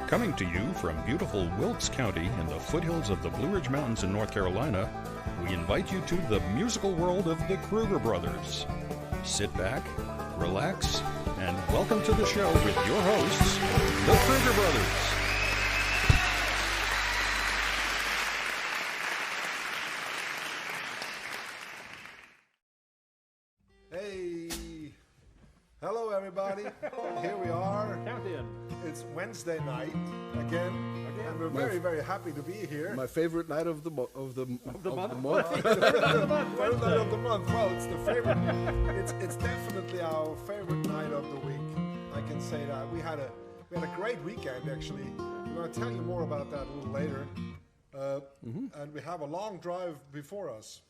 Coming to you from beautiful Wilkes County in the foothills of the Blue Ridge Mountains in North Carolina, we invite you to the musical world of the Kruger brothers. Sit back, relax, and welcome to the show with your hosts, the Kruger brothers. Hey, hello everybody. Here we are. Count in. It's Wednesday night again, and we're very happy to be here. My favorite night of the month. Third night of the month. Third night of the month. Well, it's the favorite. It's definitely our favorite night of the week. I can say that we had a great weekend actually. We're going to tell you more about that a little later. And we have a long drive before us.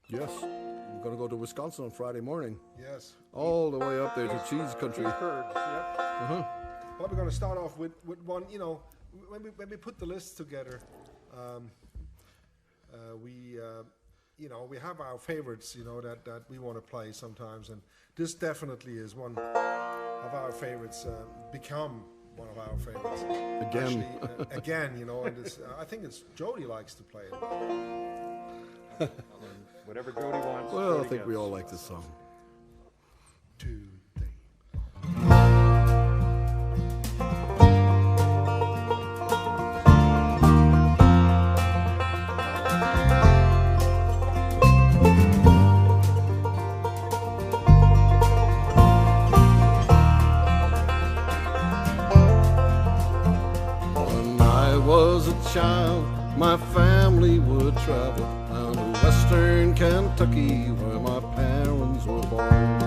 Yes, we're going to go to Wisconsin on Friday morning. Yes. All the way up there to cheese country. Herds, yep. But we're going to start off with one. You know, when we put the list together, we have our favorites. You know that we want to play sometimes, and this definitely is one of our favorites. Become one of our favorites Again. Actually, again, you know, and it's, I think it's Jody likes to play it. Whatever Jody wants. Well, Jody I think we gets. all like this song. 2, 3. When I was a child, my family would travel down to western Kentucky where my parents were born.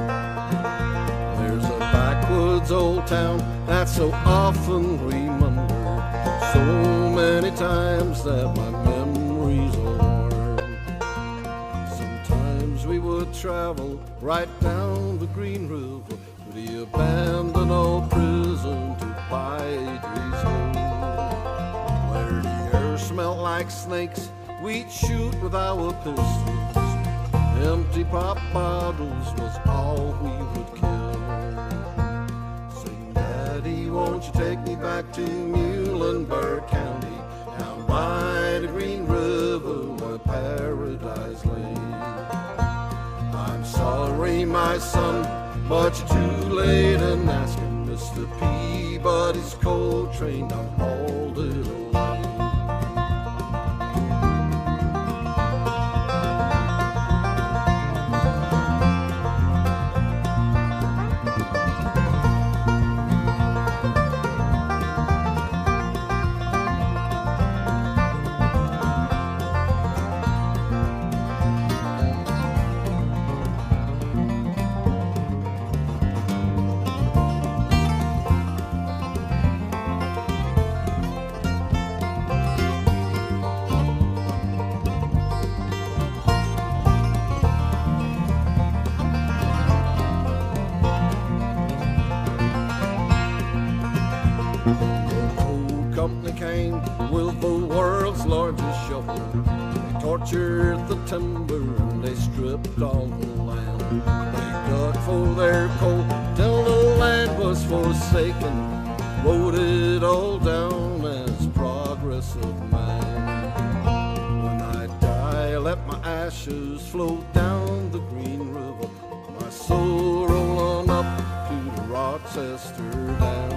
There's a backwoods old town that so often remembered, so many times that my memories are worn. Sometimes we would travel right down the Green River to the abandoned old prison to Bidry's Hill, where the air smelled like snakes. We'd shoot with our pistols. Empty pop bottles was all we would kill. Sing, Daddy, won't you take me back to Muhlenberg County, down by the Green River where paradise lay? I'm sorry, my son, but you're too late in asking. Mr. Peabody's coal train done hauled it away. With the world's largest shovel, they tortured the timber and they stripped all the land. They dug for their coal till the land was forsaken, wrote it all down as progress of man. When I die, let my ashes float down the Green River, my soul roll on up to the Rochester Dam.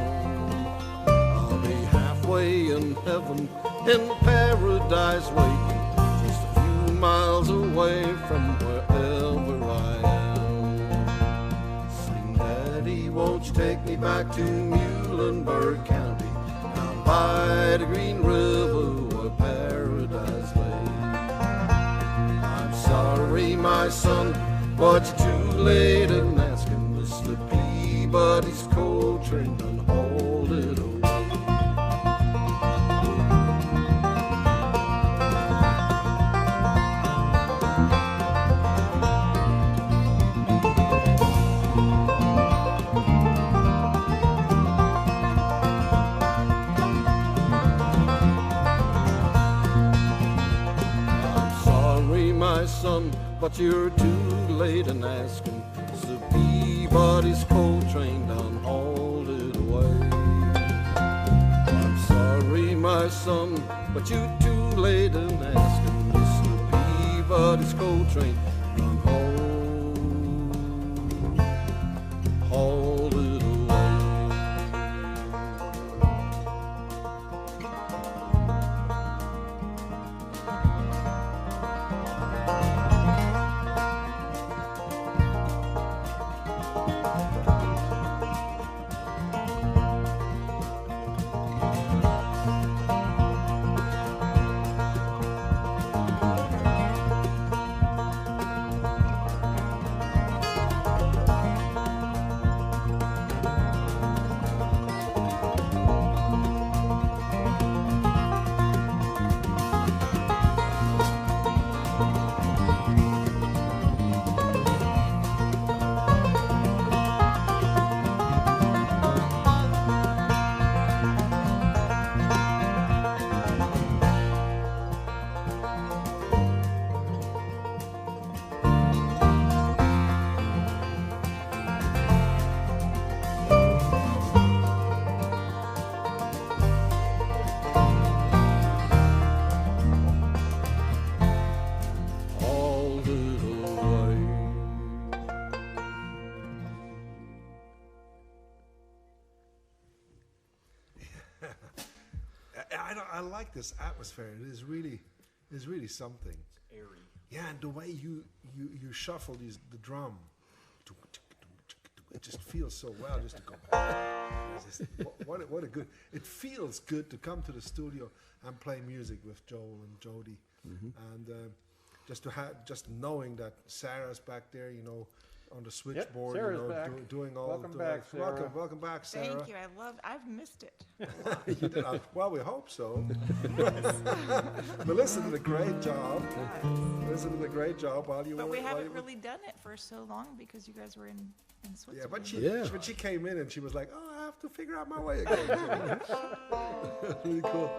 In heaven, in paradise waiting, just a few miles away from wherever I am. Sing, Daddy, won't you take me back to Muhlenberg County, down by the Green River where paradise lay? I'm sorry, my son, but you're too late in asking. Mr. Peabody's coal train done hauled it away. Son, but you're too late in asking. So Peabody's coal train done hauled it away. I'm my son, but you too late in asking. Mr. Peabody's coal train run home, hauled it away. I like this atmosphere. It is really something. It's airy. Yeah, and the way you shuffle the drum, it just feels so well. Just to go. What a good. It feels good to come to the studio and play music with Joel and Jody, and just knowing that Sarah's back there, on the switchboard, Sarah's back. Doing all. Welcome back, Sarah. Welcome back, Sarah. Thank you. I've missed it. You did. Well, we hope so. Melissa did a great job. Melissa did a great job while you were. But we haven't really done it for so long because you guys were in Switzerland. Yeah, but she came in and she was like, "Oh, I have to figure out my way again." Really cool.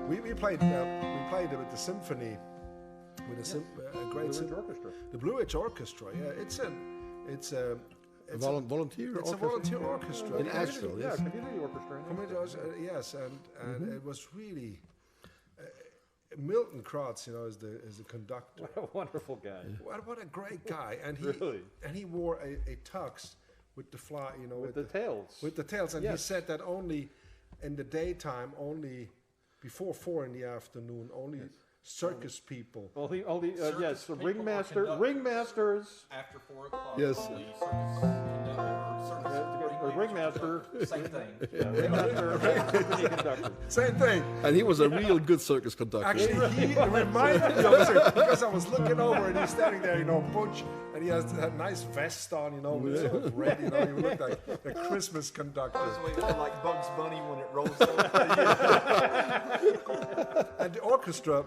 We played it with the symphony. With a great orchestra. The Blue Ridge Orchestra, yeah, it's a volunteer It's orchestra? a volunteer orchestra In Asheville, yes. Yeah, community orchestra. Yes, and it was really Milton Krotz, is the conductor. What a wonderful guy. What a great guy, and he wore a tux with the fly, with the tails. With the tails, and Yes. he said that only in the daytime, only before 4 in the afternoon, only circus people. Only yes, the people ringmasters. After 4 o'clock. Yes. The circus conductor or circus Ringmaster. Same thing. Conductor. Same thing. And he was a real good circus conductor. Actually, he reminded me of it because I was looking over and he's standing there, butch, and he has that nice vest on, with sort of red, he looked like a Christmas conductor. I was waiting for like Bugs Bunny when it rolls over. And the orchestra,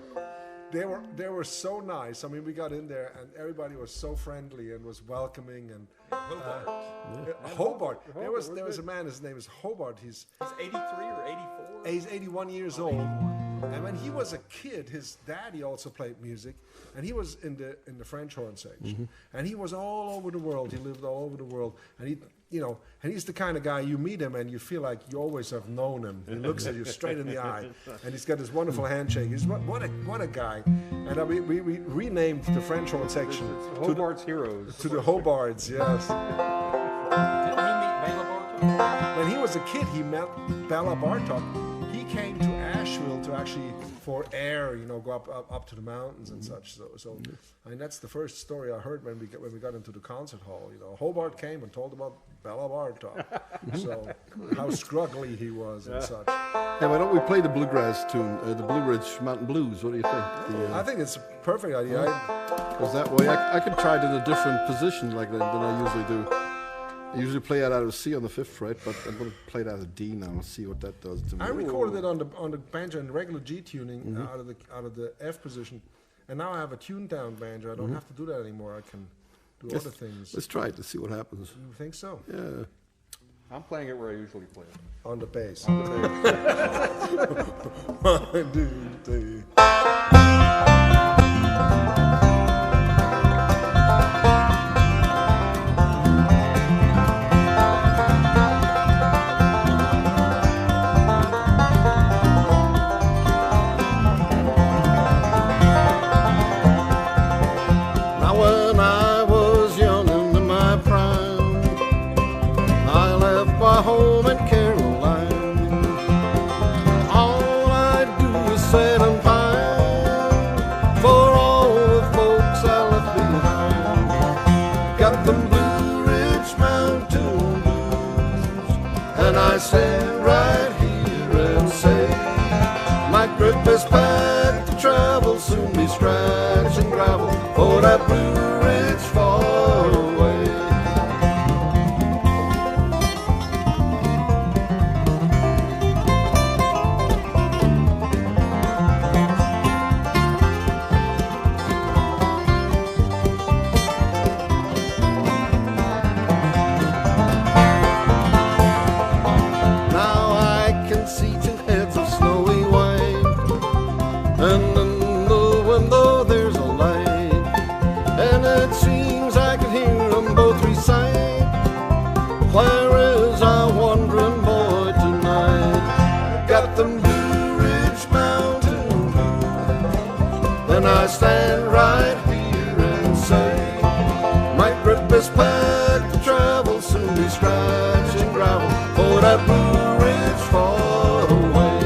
they were so nice. I mean, we got in there and everybody was so friendly and was welcoming and Hobart. There was a man. His name is Hobart. He's 83 or 84. He's 81 years old. And when he was a kid, his daddy also played music, and he was in the French horn section. And he was all over the world. He lived all over the world, and and he's the kind of guy you meet him and you feel like you always have known him. He looks at you straight in the eye, and he's got this wonderful handshake. He's what a guy. And we renamed the French horn section It's Hobart's Heroes. to the Hobarts. Yes. Didn't he meet Bela Bartok? When he was a kid, he met Bela Bartok. He came to Asheville to actually for air, go up to the mountains and such. So I mean that's the first story I heard when we got into the concert hall. Hobart came and told about Bela Bartok. So how scruggly he was and such. Hey, why don't we play the bluegrass tune, the Blue Ridge Mountain Blues? What do you think? I think it's a perfect idea. Because that way I could try it in a different position like that than I usually do. I usually play it out of C on the 5th fret, but I'm going to play it out of D now and see what that does to me. I recorded it on the banjo in regular G tuning out of the F position, and now I have a tuned down banjo. I don't have to do that anymore. I can do other things. Let's try it to see what happens. You think so? Yeah. I'm playing it where I usually play it. On the bass. that Blue Ridge far away. Where is our wandering boy tonight? Got them Blue Ridge Mountain blues. Then I stand right here and say, my grip is packed to travel, soon be scratching gravel for that Blue Ridge far away.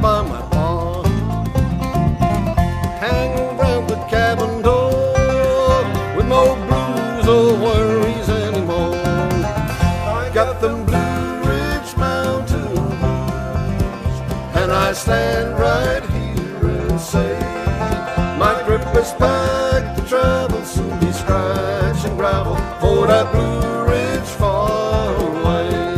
By my pa, hang around the cabin door with no blues or worries anymore. I got them Blue Ridge Mountain blues, and I stand right here and say, my grip is packed to travel, soon be scratching gravel for that Blue Ridge far away.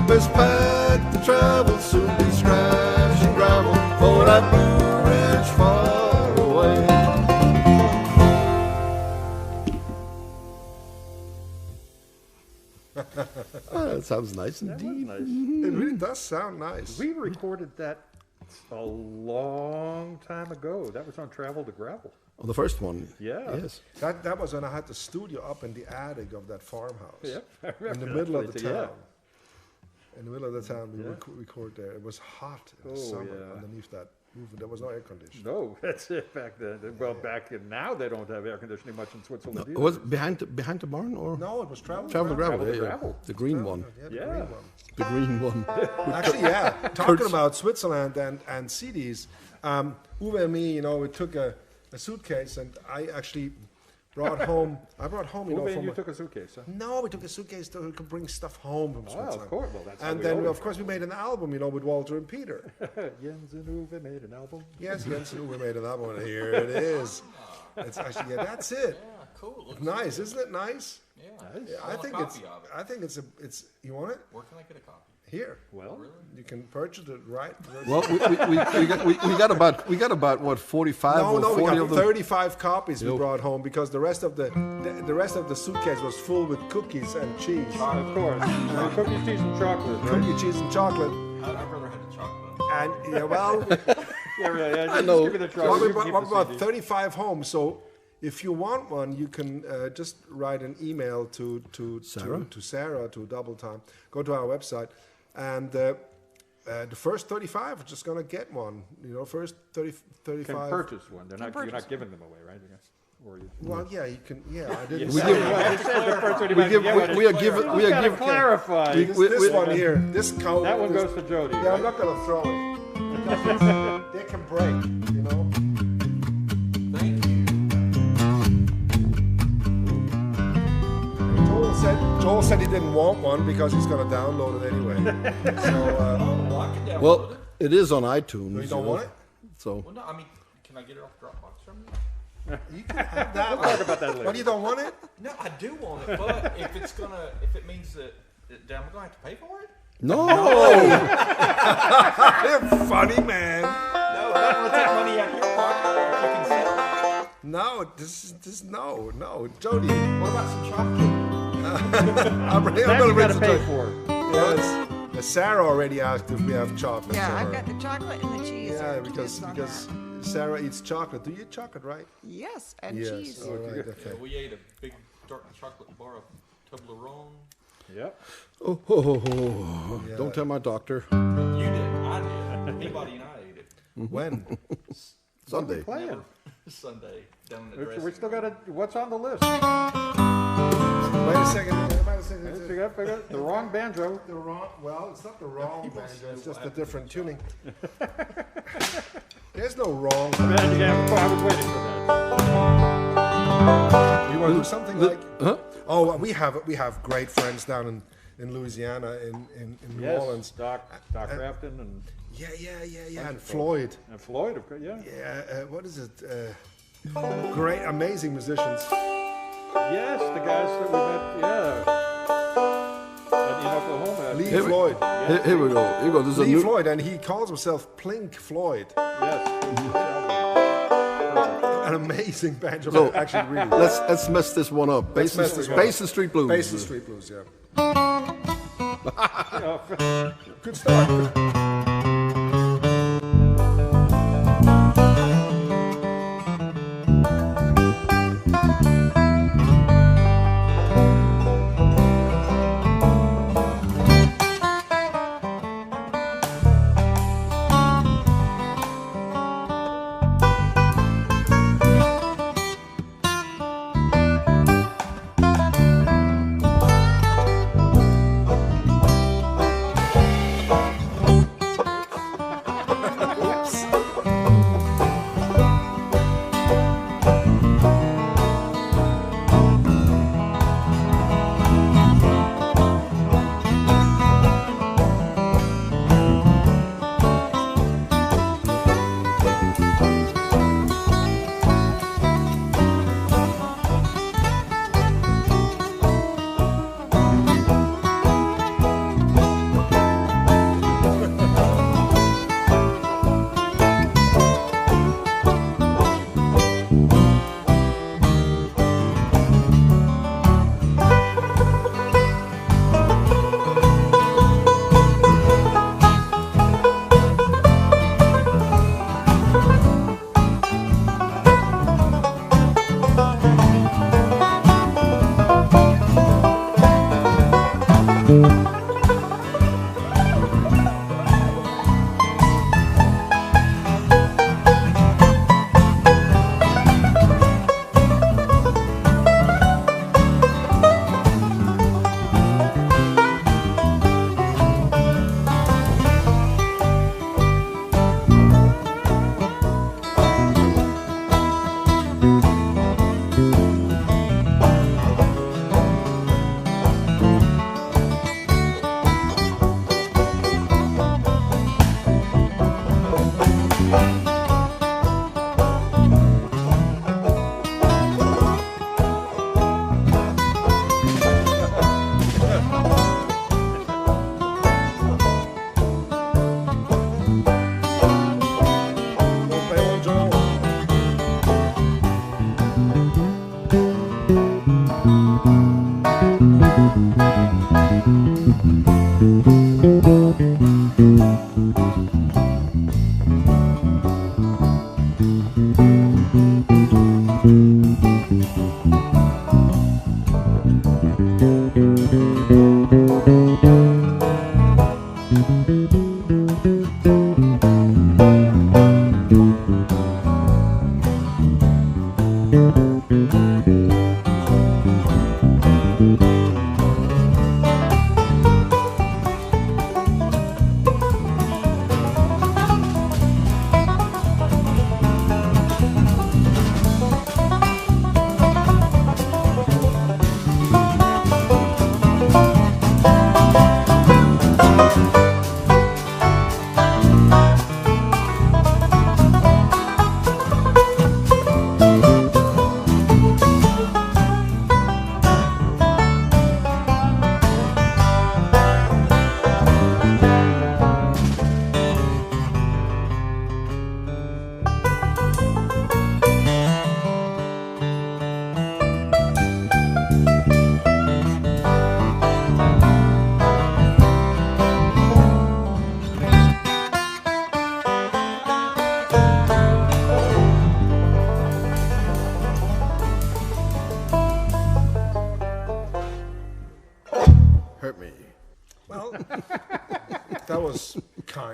Is packed to travel, soon be scratching gravel for that Blue Ridge far away. That sounds nice indeed. It really does sound nice. We recorded that a long time ago. That was on Travel to Gravel. Oh, the first one. Yeah. Yes. That was when I had the studio up in the attic of that farmhouse. Yep. I In remember the that middle of the place, yeah. town. In the middle of the town, we record there. It was hot in the summer yeah. underneath that roof. There was no air conditioning. No, that's it back then. Well, back in now they don't have air conditioning much in Switzerland either. Was it behind the barn or No, it was Travel Travel to Gravel? Travel to Yeah, yeah. Gravel. The green one. Yeah, the Yeah. green one. The green one. Actually, yeah. Talking about Switzerland and CDs, Uwe and me, we took a suitcase, and I actually brought home. Uwe, from you took a suitcase, huh? No, we took a suitcase so we could bring stuff home from Oh, Switzerland. of course. Well, that's how And we then, always of course, we made an album, with Walter and Peter. Jens and Uwe made an album. Yes, Jens and Uwe made an album. Here it is. It's actually, that's it. Yeah, cool. Looks Nice, isn't it nice? Yeah. Nice. Yeah, I want a copy of it. I think it's you want it? Where can I get a copy? Here. Well, You can purchase it right. Well, we got about what 45 No, or 40 we got of them. 35 copies we Yep. brought home because the rest of the suitcase was full with cookies and cheese. of course. Cookies, cheese, and chocolate, right? Cookie, cheese, and chocolate. I'd rather had the chocolate. And yeah, well, Yeah, really. Yeah, just know. give me the well, chocolate. we You can brought keep the about CD. 35 home. So if you want one, you can just write an email to Sarah? to Sarah to Double Time. Go to our website, and the first 35 are just gonna get one. First 30, You 35. can purchase one. You're purchase not giving them away, right? Or you. Well, yeah, you can. Yeah, I didn't. We say give- that. Well, you said the first 35 We give you get one. we are given we You are gotta given clarify. This one here, this coat. That one this- goes to Jody. Yeah, I'm right? not gonna throw it. Because they can break, Thank you. Joel said he didn't want one because he's gonna download it anyway. So Well, I can download well, it. it is on iTunes. you don't want it? So Well, no, I mean, can I get it off Dropbox from you? You can have that We'll one. talk about that later. But you don't want it? No, I do want it, but if it means that I'm gonna have to pay for it. no, You're funny, man. No, I'm gonna take money out of your pocket if you can sell it. No, this no, Jody. What about some chocolate? I'm That gonna you bring gotta some pay chocolate. for. Yes. Sarah already asked if we have chocolate. Yeah, for I've her. got the chocolate and the cheese. Yeah, Or because kids on because that. Sarah eats chocolate. Do you eat chocolate, right? Yes, and Yes. cheese. All right. Okay. Yeah, we ate a big dark chocolate bar of Toblerone. Yep. oh. Don't tell my doctor. You did. I did. Peabody and I ate it. When? Sunday. Playing. Sunday down at the We dressing still got what's on the list? Wait a second. You got the wrong banjo. The wrong. Well, it's not the wrong banjo. It's just a different tuning. There's no wrong. I was waiting for that. You want to do something like? Huh? Oh, we have great friends down in Louisiana, in New Yes, Orleans. Doc Rafton and And Floyd. Floyd, of course, yeah. Yeah, what is it? Great, amazing musicians. Yes, the guys that we met, in Oklahoma. Lee Here we- Floyd. Here we go. Here we go. This is a Lee new. Floyd, and he calls himself Plink Floyd. Yes. An amazing banjo, So, actually, really. Let's mess this one up. Let's mess this one up. Basin Street Blues. Basin Street Blues, yeah. Good start.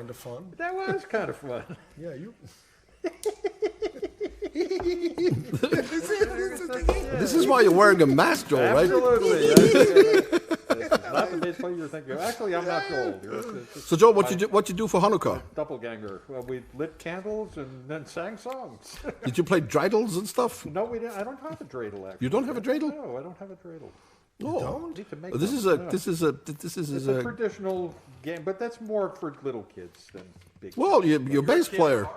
kind of fun. That was kind of fun. Yeah, you. This is why you're wearing a mask, Joel, right? Absolutely. Not the bass player you're thinking of. Actually, I'm not Joel. So, Joel, what you do for Hanukkah? Doppelganger. Well, we lit candles and then sang songs. Did you play dreidels and stuff? No, we didn't. I don't have a dreidel, actually. You don't have a dreidel? No, I don't have a dreidel. No. Need to make This is one. a No. this is It's a traditional game, but that's more for little kids than big kids. well, you're a bass player.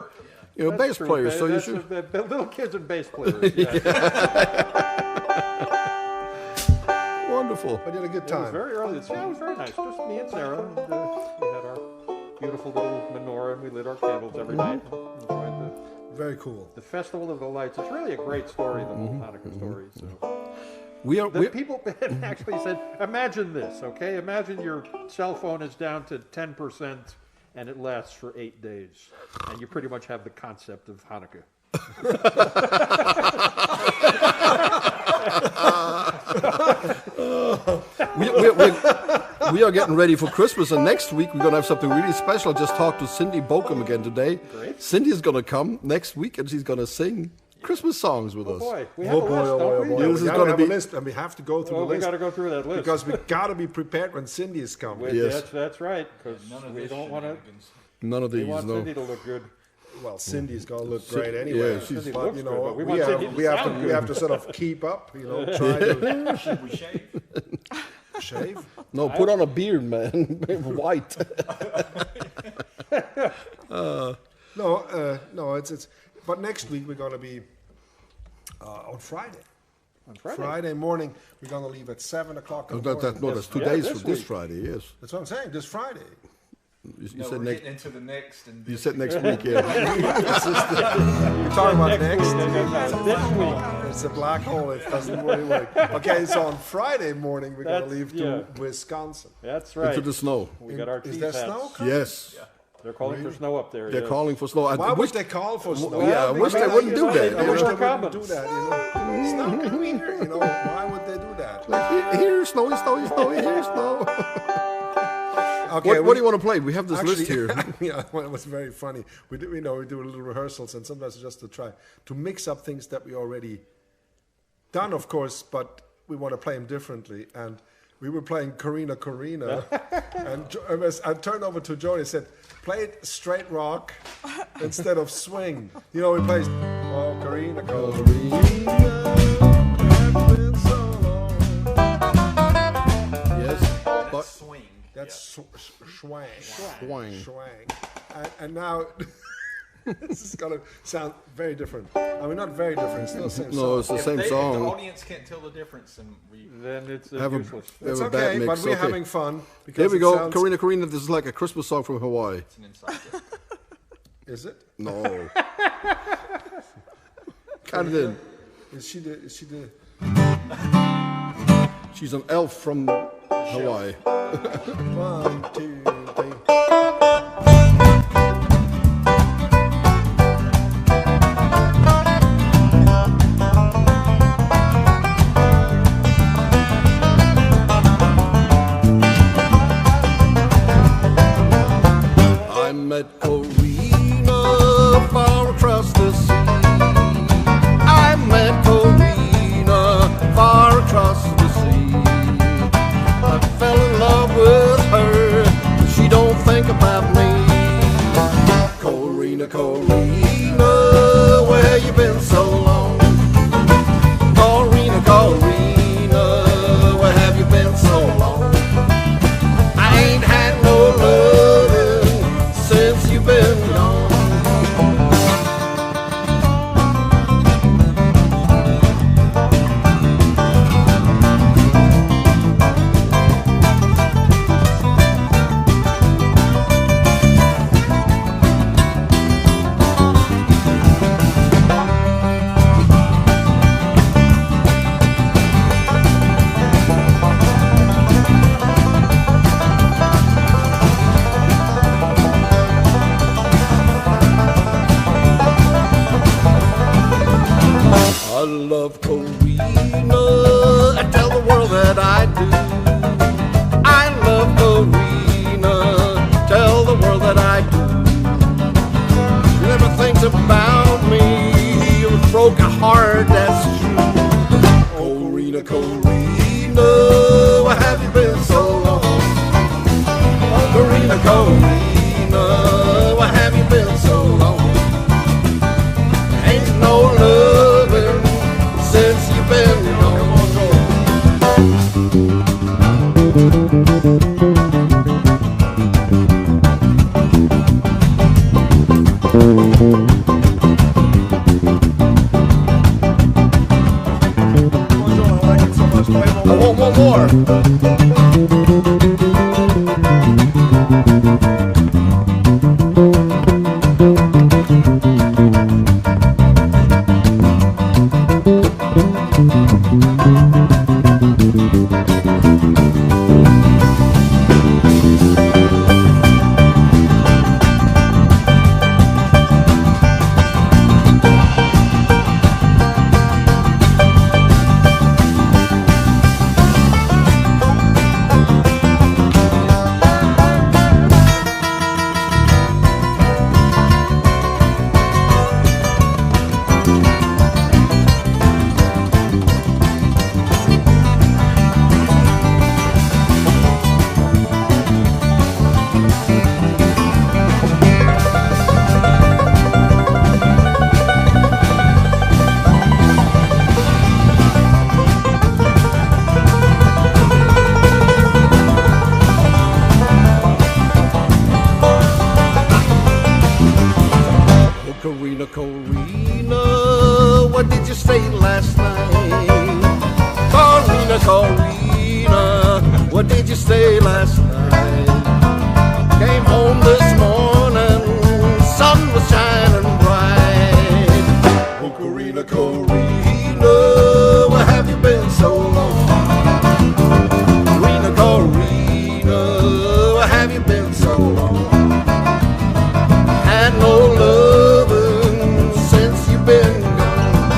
You're a That's bass true. player, so you That's should. the little kids and bass players. Yeah. Wonderful. But you had a good It was time. very early. It was very nice. Just me and Sarah. And, we had our beautiful little menorah, and we lit our candles every night. And enjoyed Very cool. the Festival of the Lights. It's really a great story, the whole Hanukkah story. So. We People actually said, imagine this, okay? Imagine your cell phone is down to 10% and it lasts for 8 days. And you pretty much have the concept of Hanukkah. we are getting ready for Christmas, and next week we're gonna have something really special. I just talked to Cindy Bokum again today. Great. Cindy is gonna come next week, and she's gonna sing Christmas songs with us. Boy, we have a list, don't we? boy. This We is gotta gonna have be- a list, and we have to go through Well, the we list got to go through that list. because we gotta be prepared when Cindy is coming. Yes. That's right, because None of we this don't want to. shenanigans. None of We these, want no. Cindy to look good. Well, Cindy's gonna look Cin- great anyway. yeah, she's- Cindy but looks you good, know, but we we want have Cindy to we have sound to good. we have to sort of keep up. You know, try to Should we shave? shave. No, put on a beard, man. White. No, it's. But next week we're gonna be on Friday. On Friday. Friday morning we're gonna leave at 7:00 in the morning. That's 2 Yeah, days this from this week. Friday. Yes, That's what I'm saying. This Friday. you No, said we're next. getting into the next and You this said next week. Yeah. We're talking about next. This week. It's a black hole. It doesn't really work. Okay, so on Friday morning we're gonna That's- leave yeah. to Wisconsin. That's right. Into the snow. We got our Is cheese there hats. snow coming? Yes, They're calling for snow up there. they're yes. calling for snow. I Why wish would they call for snow? yeah, I wish they wouldn't do that. I wish More they wouldn't do condoms. that. You know, snow can be here. You know, why would they do that? Like, here, snowy, snowy, snowy, here, snow. Okay, What do you want to play? We have this actually, list here. yeah, well, it was very funny. We do, we do a little rehearsals, and sometimes just to try to mix up things that we already done, of course, but we want to play them differently. And we were playing Corrina, and I turned over to Jody and said, "Play it straight rock instead of swing." You know, we play, "Oh, Corrina, Yes, but that's swing. That's swang. Swang. Swang. And now this is gonna sound very different. I mean, not very different. It's still the same no, song. it's the If same the song. audience can't tell the difference, then we Then it's Have useless. It's have a bad okay, mix. but we're Okay. having fun. Because Here we it go, sounds- Corrina. This is like a Christmas song from Hawaii. it's an inside joke. Is it? No. Cut it in. Is she the? She's an elf from Hawaii. 1, 2, 3. I met Corrina far across the sea. I met Corrina far across the sea. I fell in love with her. She don't think about me. Corrina, Corrina, where you been so long? Corrina, Corrina, where have you been so long? I ain't had no loving since you've been gone. I love Corrina. I tell the world that I do. I love Corrina. Tell the world that I do. broke a heart, that's true. Corrina, Corrina, where have you been so long? Corrina, Corrina, where have you been so long? Ain't no loving since you've been gone. Come on, Joel. I want one more. Corrina, Corrina, what did you say last night? Corrina, Corrina, what did you say last night? Came home this morning, sun was shining bright. Oh, Corrina, Corrina, where have you been so long? Corrina, Corrina, where have you been so long? Had no loving since you've been gone.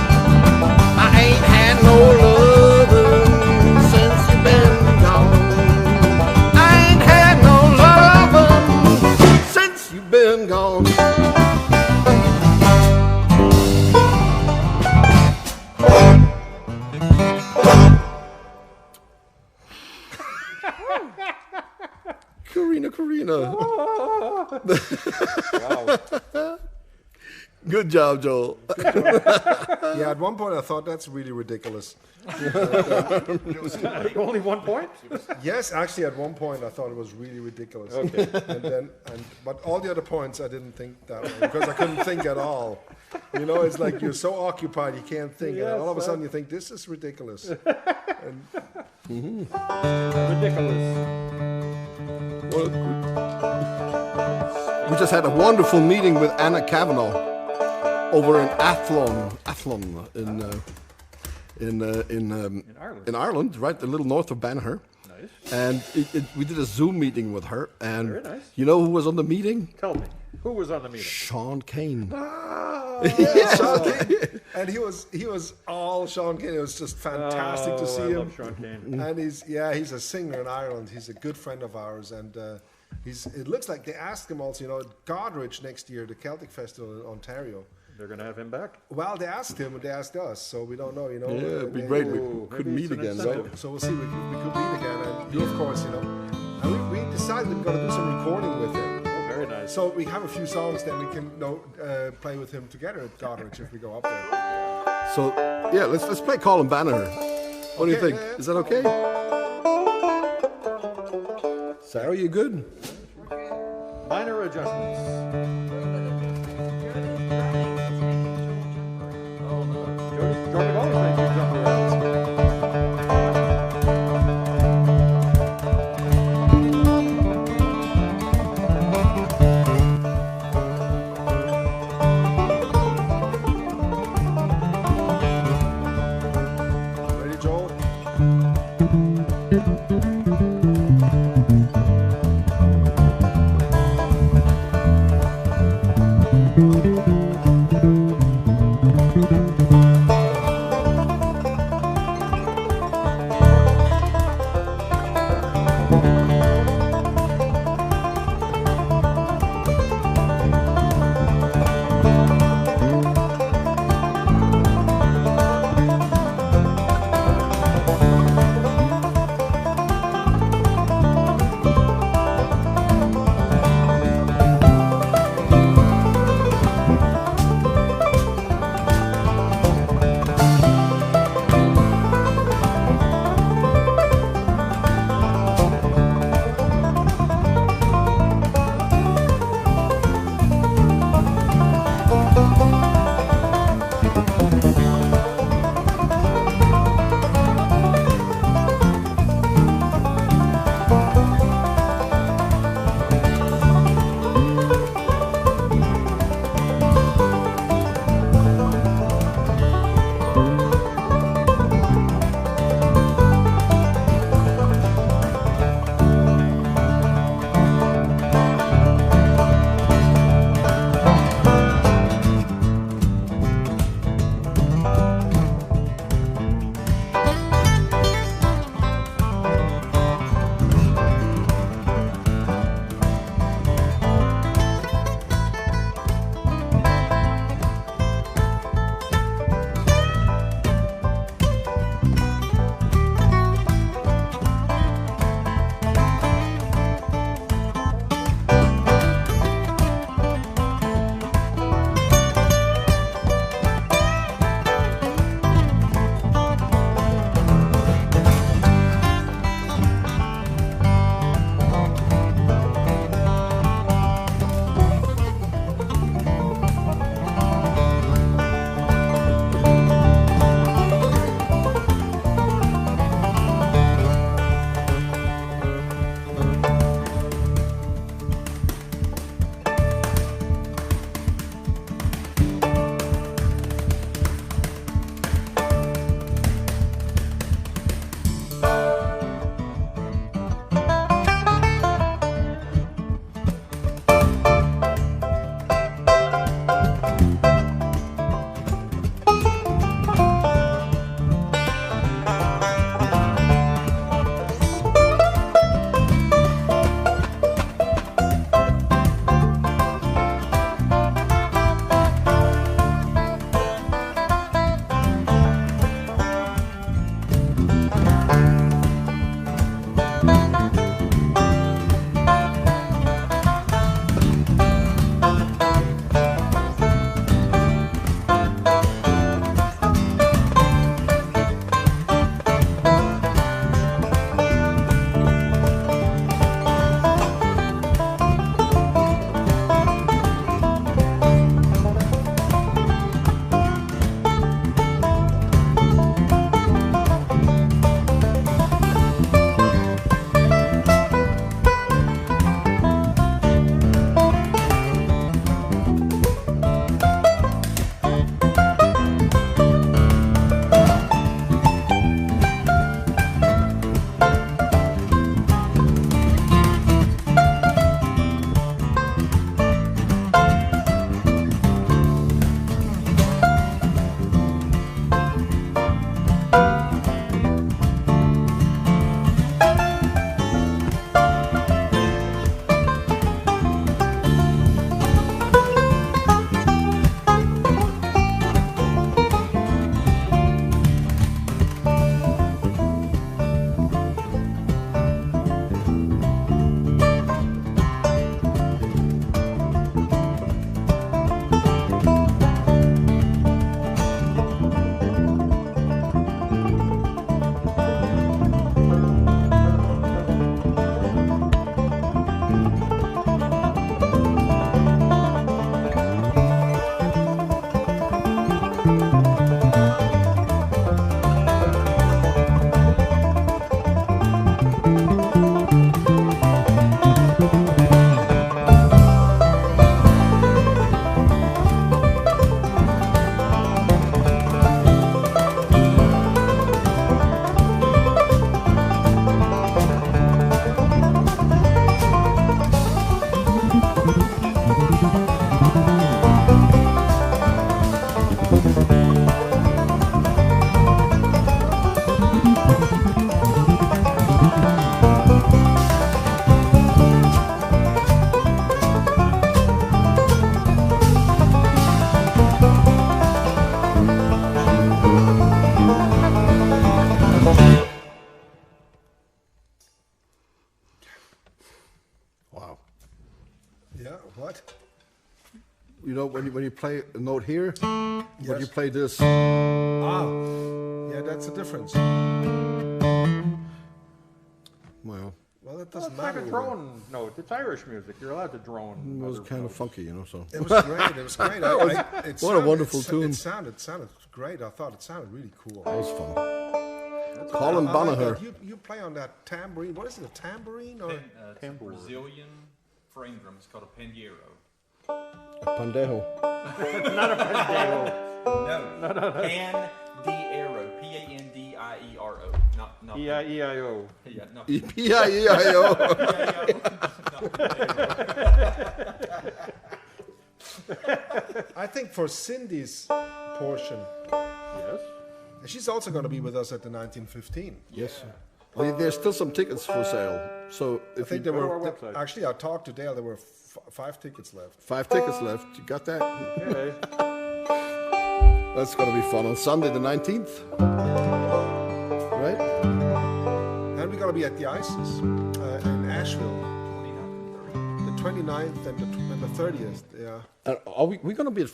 I ain't had no loving since you've been gone. I ain't had no loving since you've been gone. Corrina, Corrina. Wow. Good job, Joel. Yeah, at one point I thought that's really ridiculous. Only 1 point? Yes, actually, at one point I thought it was really ridiculous. Okay. But all the other points I didn't think that way because I couldn't think at all. You know, it's like you're so occupied you can't think, and all of a sudden you think this is ridiculous. Ridiculous. Well, we just had a wonderful meeting with Anna Kavanaugh over in Athlone in Ireland, right, a little north of Banagher. Nice. And we did a Zoom meeting with her, and Very nice. you know who was on the meeting? Tell me, who was on the meeting? Sean Kane. Sean Kane. And he was all Sean Kane. It was just fantastic to see I him. love Sean Kane. And he's a singer in Ireland. He's a good friend of ours, and it looks like they asked him also, you know, Godrich next year, the Celtic Festival in Ontario. They're going to have him back. Well, they asked him and they asked us, so we don't know, you know. Yeah, it'd be great. We could maybe meet it's an again, incentive. right? So we'll see. We could meet again, and you, of course, you know. And we decided we're going to do some recording with him. Oh, very nice. So we have a few songs that we can play with him together at Godrich if we go up there. So yeah, let's play Colin Banagher. What do you Okay, think? yeah. Is that okay? Sarah, you good? Minor adjustments. Jordan always makes you jump around. Ready, Joel? You know, when you play a note here, when Yes. you play this. Yeah, that's the difference. Well, Well, it Well, doesn't it's like matter. a drone note. It's Irish music. You're allowed to drone. it was other kind of notes. funky, you know. So It was great. It was great. What a wonderful tune. It sounded great. I thought it sounded really cool. that was fun. Colin I like Banagher. that. You play on that tambourine. What is it? A tambourine or? It's a Brazilian frame drum. It's called a pandeiro. Pandejo. No. Pandeiro. P-A-N-D-I-E-R-O. Not. E-I-E-I-O. Yeah, no. E-P-I-E-I-O. I think for Cindy's portion, Yes. she's also going to be with us at the 1915. Yes. Well, there's still some tickets for sale. So I if think you there Go to our were website. actually. I talked to Dale. There were 5 tickets left. 5 tickets left, you got that? Okay. That's gonna be fun on Sunday the 19th, right? And we're going to be at the Isis in Asheville, the 29th and the 30th. Yeah. And are we gonna be at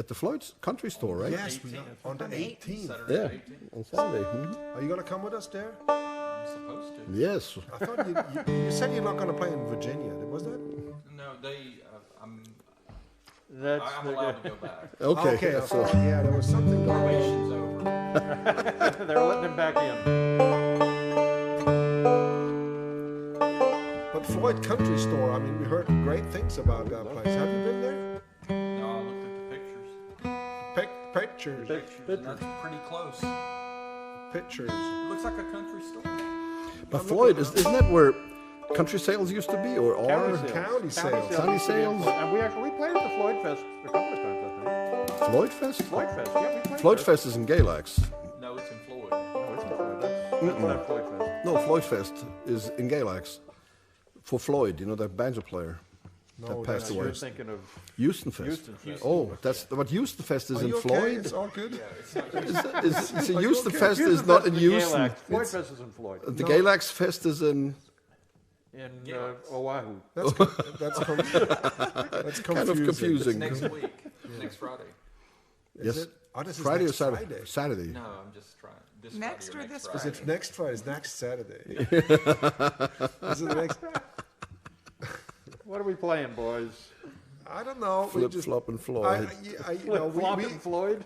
the Floyd's Country Store, right? Yes, we are on the 18th. Saturday Yeah, the 18th. on Saturday. Are you going to come with us there? I'm supposed to. Yes. I thought you said you're not going to play in Virginia. Was that? No, I'm That's the, allowed to go back. Okay. Okay. I So, thought, yeah, there was something going on. Probation's over. they're letting him back in. But Floyd Country Store, I mean, we heard great things about that place. Have you been there? No, I looked at the pictures. Pictures. And that's pretty close. Pictures. It looks like a country store. but Floyd, isn't that where country sales used to be, or are? County sales. County sales? And we played at the Floyd Fest a couple of times, I think. Floyd Fest? Floyd Fest, yeah, we played Floyd there. Fest is in Galax. No, it's in Floyd. No, it's not Floyd. That's not Floyd Fest. No, Floyd Fest is in Galax. For Floyd, you know, that banjo player No, that passed that's away. You're thinking of Houston Fest. Houston Fest. Oh, but Houston Fest is Are in you okay? Floyd. It's all good? So Houston Fest is not in Houston. Galax. Floyd Fest is in Floyd. The Galax Fest is in In Oahu. That's confusing. kind of confusing. Next week. Next Friday. Yes. It? Oh, this is Friday or next Saturday? Friday. Saturday. No, I'm just trying. This Next Friday or this next Is it next Friday? It's next Saturday. Is it the next? What are we playing, boys? I don't know. Flip, flop, and Floyd. You know, Flop and Floyd?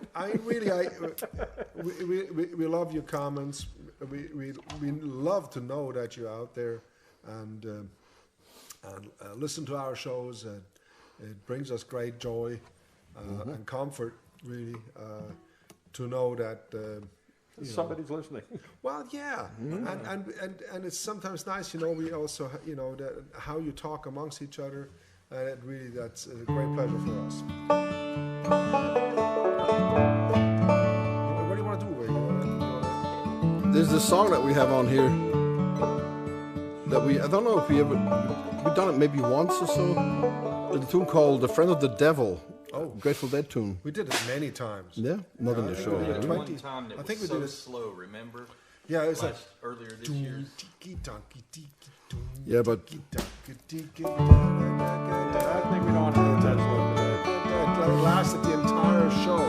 we love your comments. We love to know that you're out there and listen to our shows. And it brings us great joy and comfort, really, to know that. Somebody's listening. Well, yeah, and it's sometimes nice, you know. We also, you know, that how you talk amongst each other, and it really that's a great pleasure for us. What do you want to do? Ray? You wanna... There's this song that we have on here that I don't know if we've done it maybe once or so. There's a tune called "The Friend of the Devil." Oh. Grateful Dead tune. We did it many times. Yeah, not in the I think show. we did yeah. it One 20. time that I think was we so did it. slow, remember? Yeah, it's like. Earlier this year. Yeah, but I think we don't want to do that slow today. It lasted the entire show,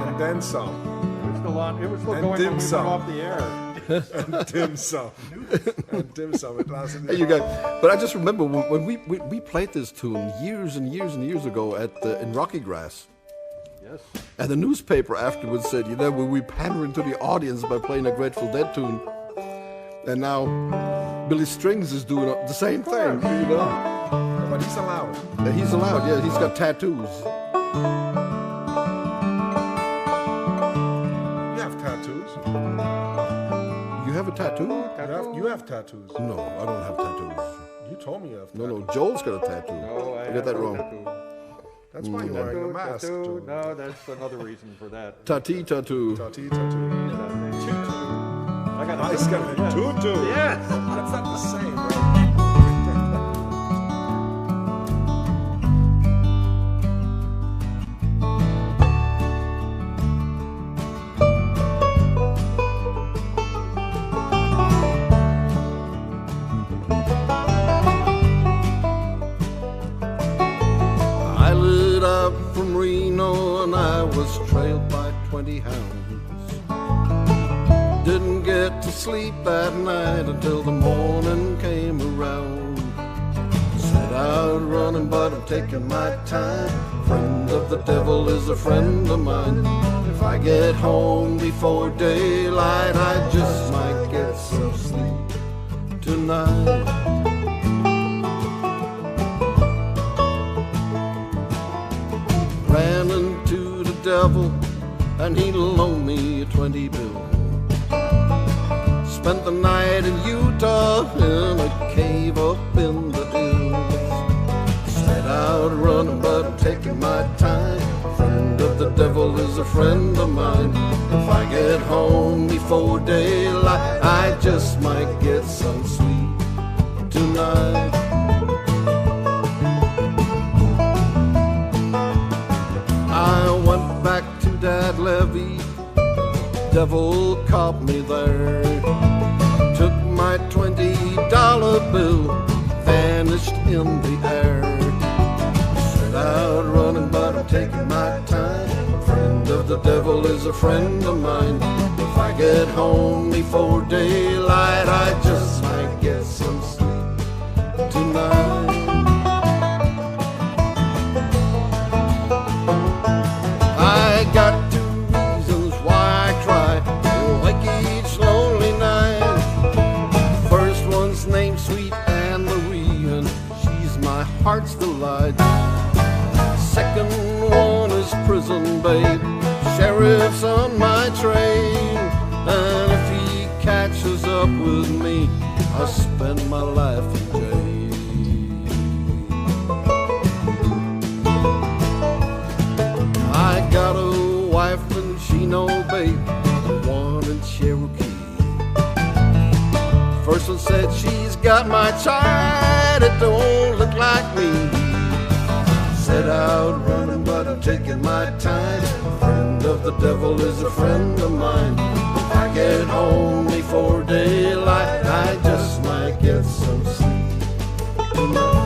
and then some, It was still on. It was still And going when dim we went sum. off the air. and dim sum, and dim sum. It lasted. hey, you guys. But I just remember when we played this tune years and years and years ago in Rocky Grass. Yes. And the newspaper afterwards said, you know, we pandering to the audience by playing a Grateful Dead tune. And now Billy Strings is doing the same thing, you know. But he's allowed. He's allowed, yeah, he's got tattoos. You have tattoos. You have a tattoo? You have tattoos. No, I don't have tattoos. You told me you have No, tattoos. no, Joel's got a tattoo. No, I You got have that no wrong. tattoo. That's why you're wearing a mask. Tattoo. Joe. No, that's another reason for that. Tattoo. Tattoo. Tattoo. I got a He's got a yes. tutu. Yes. That's not the same, right? mile and I was trailed by 20 hounds. Didn't get to sleep that night until the morning came around. Set out running, but I'm taking my time. Friend of the devil is a friend of mine. If I get home before daylight, I just might get some sleep tonight. Ran into the devil and he loaned me a 20 bill. Spent the night in Utah in a cave up in the hills. Set out running, but I'm taking my time. Friend of the devil is a friend of mine. If I get home before daylight, I just might get some sleep tonight. I went back to Dad Levy. Devil caught me there. Took my $20 bill, vanished in the air. Set out running, but I'm taking my time. Friend of the devil is a friend of mine. If I get home before daylight, I just might get some sleep tonight. I got two reasons why I try to wake each lonely night. First one's named Sweet Anne Marie, and she's my heart's delight. Second one is Prison Babe, sheriff's on my train. And if he catches up with me, I'll spend my life in jail. I got a wife and she no babe, one in Cherokee. First one said she's got my child, it don't look like me. Set out running, but I'm taking my time. Friend of the devil is a friend of mine. If I get home before daylight, I just might get some sleep tonight.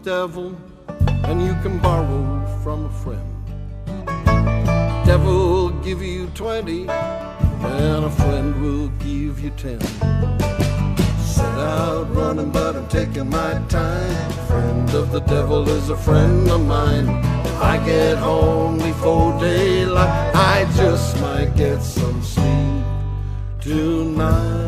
devil, and you can borrow from a friend. Devil will give you 20, and a friend will give you 10. Set out running, but I'm taking my time. Friend of the devil is a friend of mine. If I get home before daylight, I just might get some sleep tonight.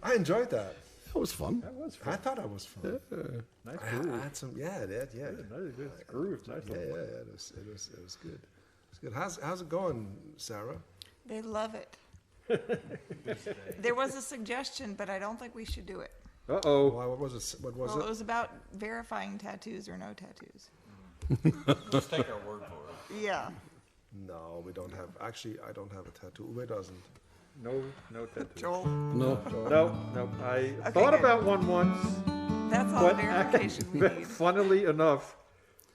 I enjoyed that. That was fun. That was I fun. thought that was fun. Nice I groove. had some, yeah, nice Groove. Nice Yeah, little it was good. It's good. How's it going, Sarah? They love it. There was a suggestion, but I don't think we should do it. Uh-oh. Why, what was it? What was Well, it it? was about verifying tattoos or no tattoos. Just take our word for it. Yeah. No, we don't have. Actually, I don't have a tattoo. Uwe doesn't. No tattoo. Joel, No. No. I thought good. about one once, that's all the but verification we need. funnily enough,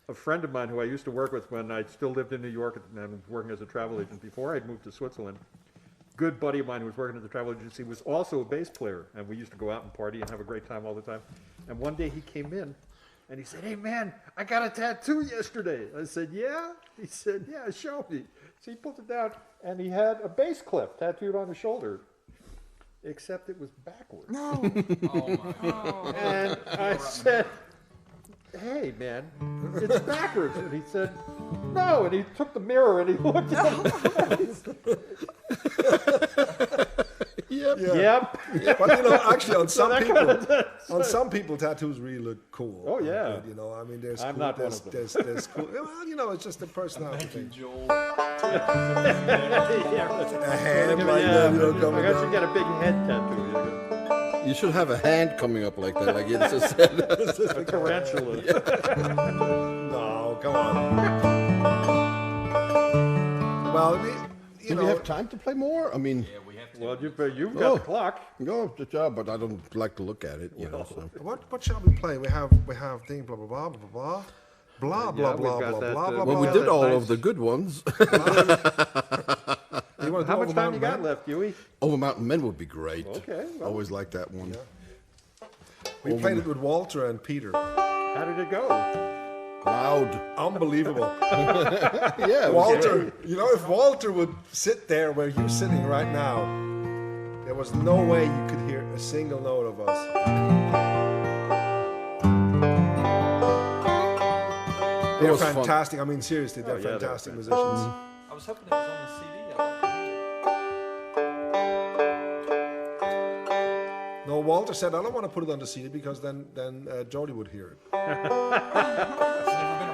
a friend of mine who I used to work with when I still lived in New York and I was working as a travel agent before I'd moved to Switzerland, good buddy of mine who was working at the travel agency was also a bass player, and we used to go out and party and have a great time all the time. And one day he came in and he said, "Hey man, I got a tattoo yesterday." I said, "Yeah?" He said, "Yeah, show me." So he pulled it down and he had a bass clip tattooed on his shoulder, except it was backwards. No. Oh my God. And I said, "Hey man, it's backwards." And he said, "No." And he took the mirror and he looked at it. Yep. Yep. But you know, actually, on some that people, kinda on some people, tattoos really look cool. Oh, yeah. Good, you know, I mean, there's I'm cool, not one there's, of them. there's cool. Well, you know, it's just a personality thing. Joel. Yeah. A hand like Yeah. that, you know, I coming guess down. you get a big head tattoo. You should have a hand coming up like that, like you just said. A tarantula. No, come on. Well, you Do know, we have time to play more? I mean, Yeah, we have to. Well, you've got Oh. the clock. no, the job, but I don't like to look at it, you know. So. what shall we play? We have thing blah blah blah blah blah blah blah Yeah, we've blah got blah that, blah blah. Well, we Yeah, did that's all nice. of the good ones. You want to How do much time you got Overmountain Men? left, Huey? Overmountain Men would be great. Okay, well. Always like that one. We played it with Walter and Peter. How did it go? Loud. Unbelievable. Yeah. it was Walter, great. you know, if Walter would sit there where you're sitting right now, there was no way you could hear a single note of us. They're was fun. fantastic. I mean, seriously, they're Oh, yeah, they're fantastic fantastic. musicians. I was hoping it was on the CD. I'd like to hear it. No, Walter said, I don't want to put it on the CD because then Jody would hear it. It's never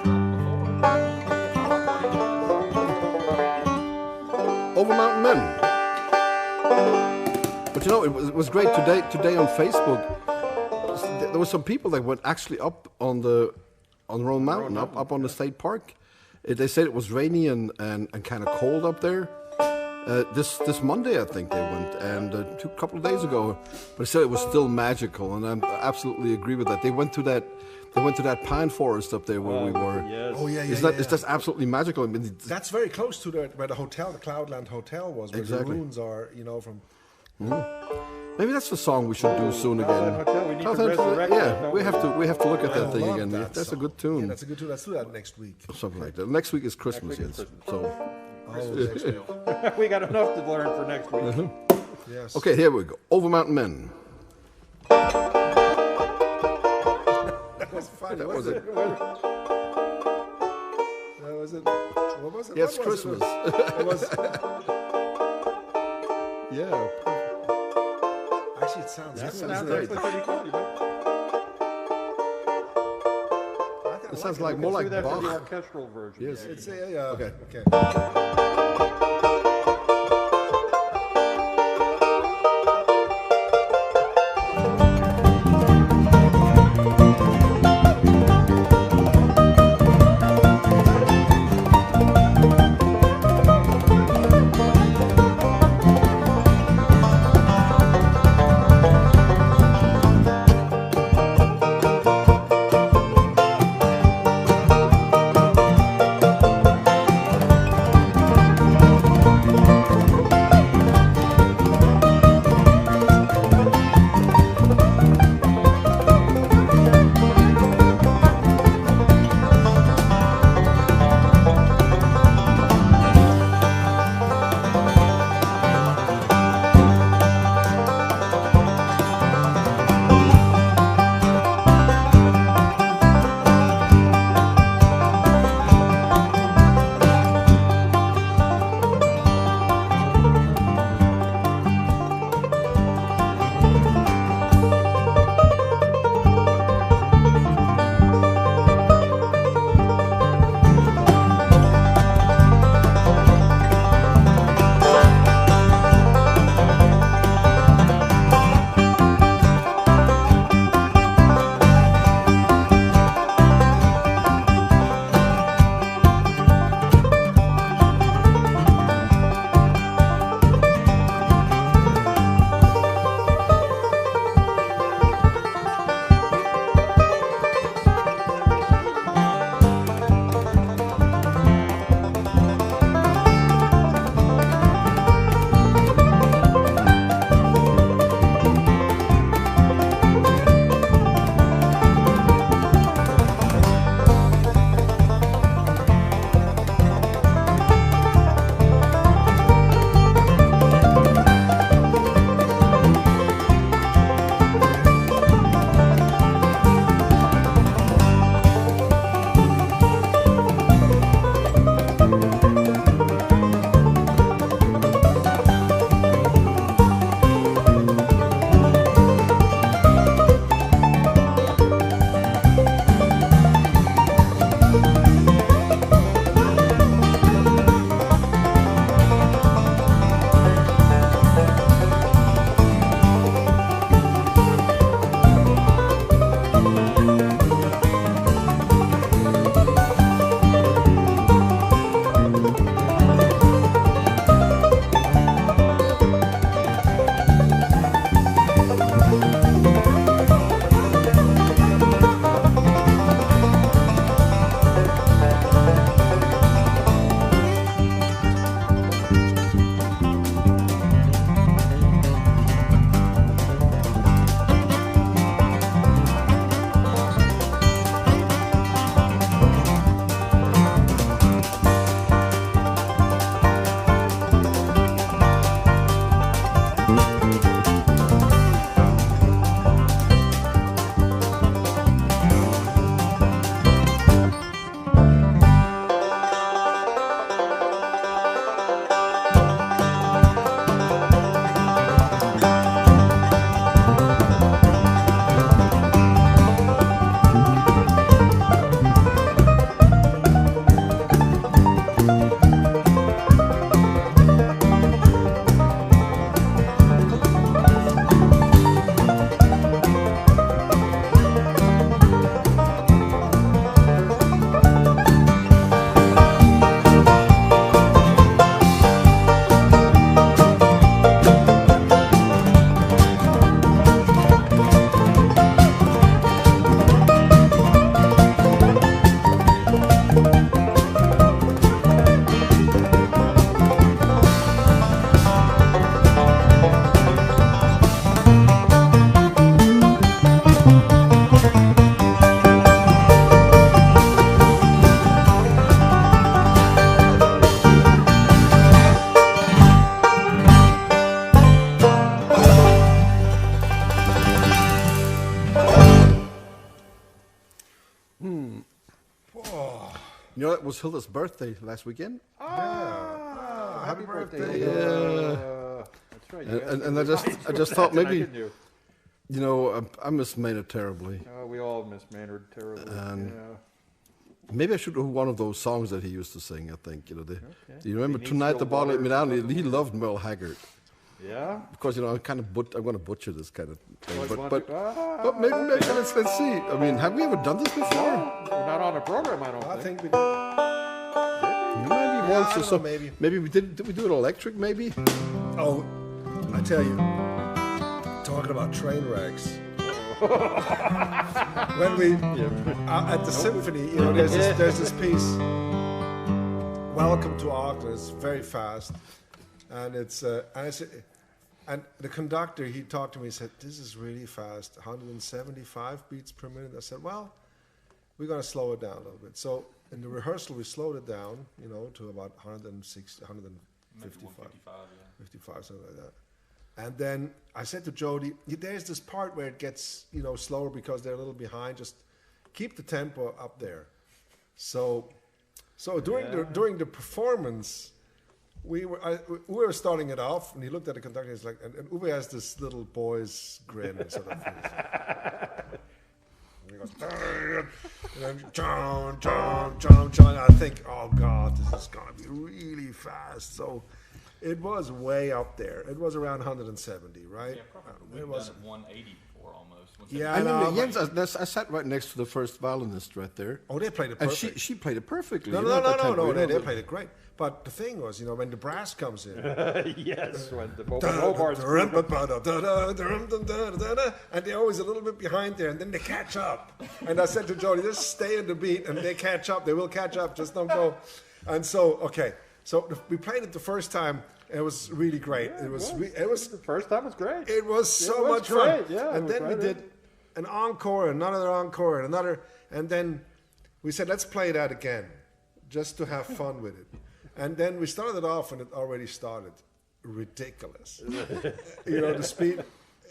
been a problem before. Overmountain Men. But you know, it was great today on Facebook. There were some people that went actually up on Roan Mountain, up on the state park. They said it was rainy and kind of cold up there. This Monday, I think they went, and a couple of days ago. But they said it was still magical, and I absolutely agree with that. They went to that pine forest up there where we were. Yes. Oh, yeah, yeah, It's just absolutely magical. I mean, That's very close to where the hotel, the Cloudland Hotel was, where Exactly. the ruins are, you know, from... maybe that's the song we should do soon again. Hotel, we need to Cloudland- resurrect that, yeah, don't we have to look at I that thing love again. that That's a song. good tune. Yeah, that's a good tune. Let's do that next week. Something like that. Next week is Christmas, week is yes. Christmas. So, Oh, next week. We got enough to learn for next week. Yes. okay, here we go. Overmountain Men. That was fun. That was it. That was it. What was it? Yes, What was Christmas. It was... Yeah. Actually, it sounds That cool. sounds doesn't great. it? Pretty cool, you know? It sounds it. like more Let's like do that for the Bach. orchestral version. Yes. It's yeah. Okay. Overmountain You know, it was Hilda's birthday last weekend. Happy birthday. That's right. And I just thought maybe, Didn't you? you know, I miss Maynard terribly. We all miss Maynard terribly. And- yeah. Maybe I should do one of those songs that he used to sing, I think. You know, do you remember He needs Tonight the the Bottle Let Me water. Down? He loved Merle Haggard. Yeah. Of course, you know, I'm going to butcher this kind of thing. Like one- But maybe let's see. I mean, have we ever done this before? We're not on a program, I don't I think. think we did. Maybe once I or don't so. know, maybe. Maybe we did we do it electric, maybe? Oh, I tell you, talking about train wrecks. When we at the symphony, you know, there's this piece. Welcome to Auckland. It's very fast, and and the conductor, he talked to me. He said, "This is really fast, 175 beats per minute." I said, "Well, we're gonna slow it down a little bit." So in the rehearsal, we slowed it down, you know, to about 160, 155. 55, something like that. And then I said to Jody, there's this part where it gets, you know, slower because they're a little behind. Just keep the tempo up there. So during the performance, we were starting it off, and he looked at the conductor. He's like, and Uwe has this little boy's grin sort of thing. And he goes, and then John. I think, oh God, this is gonna be really fast. So. It was way up there. It was around 170, right? Yeah, probably. It We've was. done it 180 before almost. Yeah, I know, know, but- Jens, I sat right next to the first violinist right there. Oh, they played it And perfect. she played it perfectly. No, you know, at that tempo, you they know, played it great. But the thing was, you know, when the brass comes in, Yes, when the Hobart's and they're always a little bit behind there, and then they catch up. And I said to Jody, just stay in the beat, and they catch up. They will catch up. Just don't go. And so, okay, so we played it the first time. It was really great. It was. The first time was great. It was so was much fun. great, yeah, and it was then we right did in. an encore, another encore, and another. And then we said, let's play that again, just to have fun with it. And then we started off, and it already started ridiculous. You know, the speed.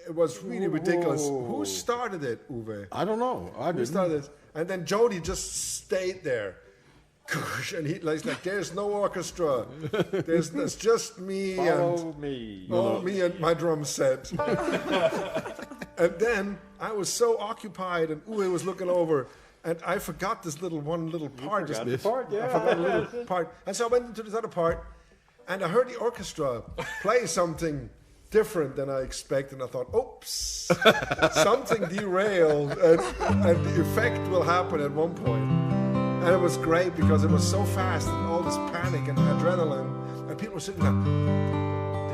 It was really ridiculous. Who started it, Uwe? I don't know. I Who didn't. started it? And then Jody just stayed there. And he's like, there's no orchestra. There's just me Follow me. me and my drum set. And then I was so occupied, and Uwe was looking over, and I forgot this one little part. Forgot the part, I yeah. forgot a little part. And so I went into this other part, and I heard the orchestra play something different than I expected, and I thought, oops, something derailed, and the effect will happen at one point. And it was great because it was so fast, and all this panic and adrenaline, and people were sitting there.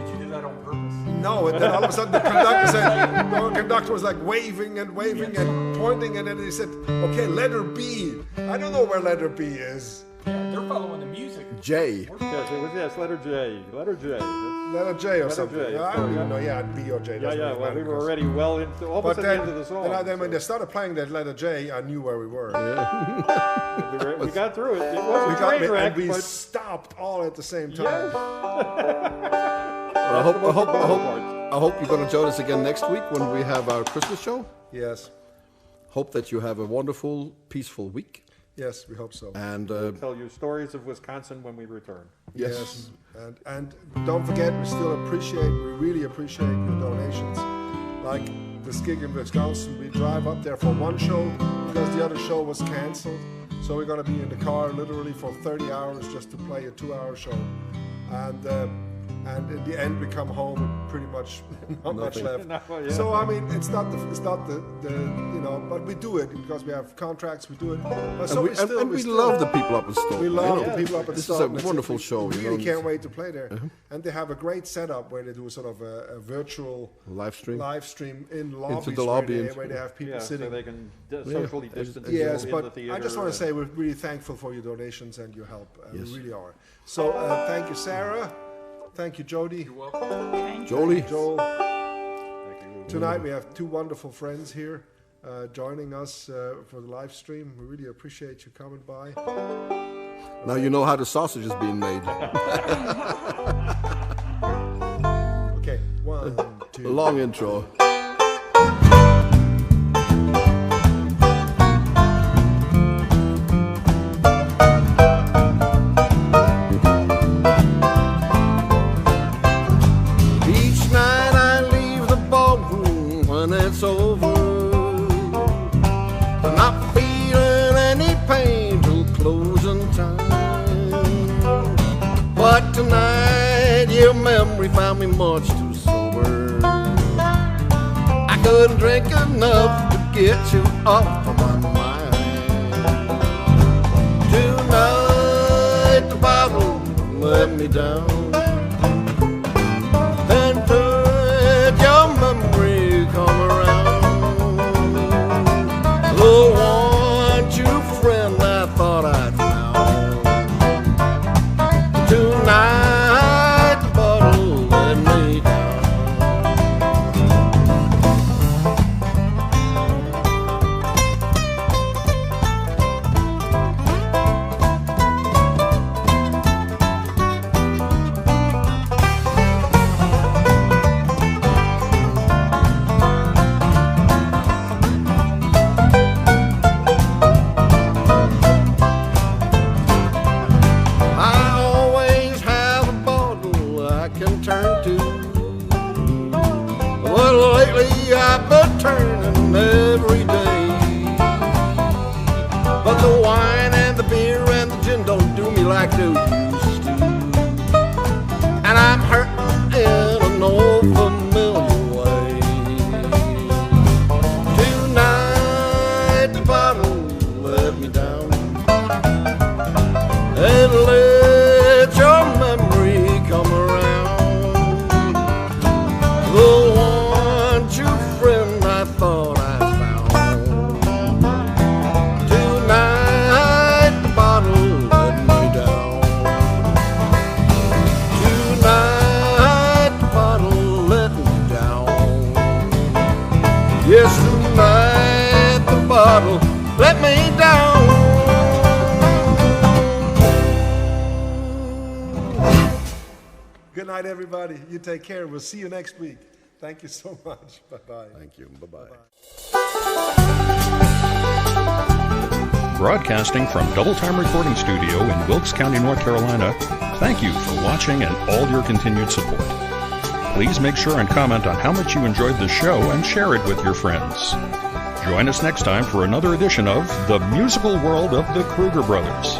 Did you do that on purpose? No, and then all of a sudden the conductor was like waving and pointing, and then he said, okay, letter B. I don't know where letter B is. Yeah, they're following the music. J. Yes, it was letter J. Letter J. Letter J or Letter something. J, I don't even know. Yeah, B or J. Yeah, doesn't yeah. really Well, matter we were because- already well into almost But at the end of the song. then when they started playing that letter J, I knew where we were. we got through it. It was a train wreck, and we but stopped all at the same time. yes. I hope you're going to join us again next week when we have our Christmas show. Yes, Hope that you have a wonderful, peaceful week. yes, we hope so. And Tell you stories of Wisconsin when we return. Yes, and don't forget, we really appreciate your donations. Like this gig in Wisconsin, we drive up there for one show because the other show was canceled. So we're going to be in the car literally for 30 hours just to play a 2-hour show. And in the end, we come home with pretty much not much left. No, yeah. So I mean, it's not the you know, but we do it because we have contracts. We do it. But so we still love the people up in Stoke. we love you know. the people up at This Stoke. is a It's- wonderful show. We You really know, can't wait to play there. And they have a great setup where they do sort of a virtual live stream in lobbies into the lobby where they have people Yeah, sitting. so they can socially distance Yes, in but the theater. I just want to and- say we're really thankful for your donations and your help. Yes. We really are. So thank you, Sarah. Thank you, Jody. You're welcome. Thank you. Jolie. Joel. Thank you. Tonight we have two wonderful friends here joining us for the live stream. We really appreciate you coming by. Now you know how the sausage is being made. Okay, 1, 2. Long intro. when it's over. I'm not feeling any pain till closing time. But tonight your memory found me much too sober. I couldn't drink enough to get you off of my mind. Tonight the bottle let me down. And could your memory come around? The one true friend I thought I'd found. Tonight the bottle let me down. I've been turning every day, but the wine and the beer and the gin don't do me like they used to, and I'm hurting in an old familiar way. Tonight the bottle let me down, and let your memory come around. The one true friend I thought I found. Tonight the bottle let me down. Tonight the bottle let me down. Yes, tonight the bottle let me down. Good night, everybody. You take care. We'll see you next week. Thank you so much. Bye-bye. Thank you. Bye-bye. Broadcasting from Double Time Recording Studio in Wilkes County, North Carolina, thank you for watching and all your continued support. Please make sure and comment on how much you enjoyed the show and share it with your friends. Join us next time for another edition of The Musical World of the Kruger Brothers.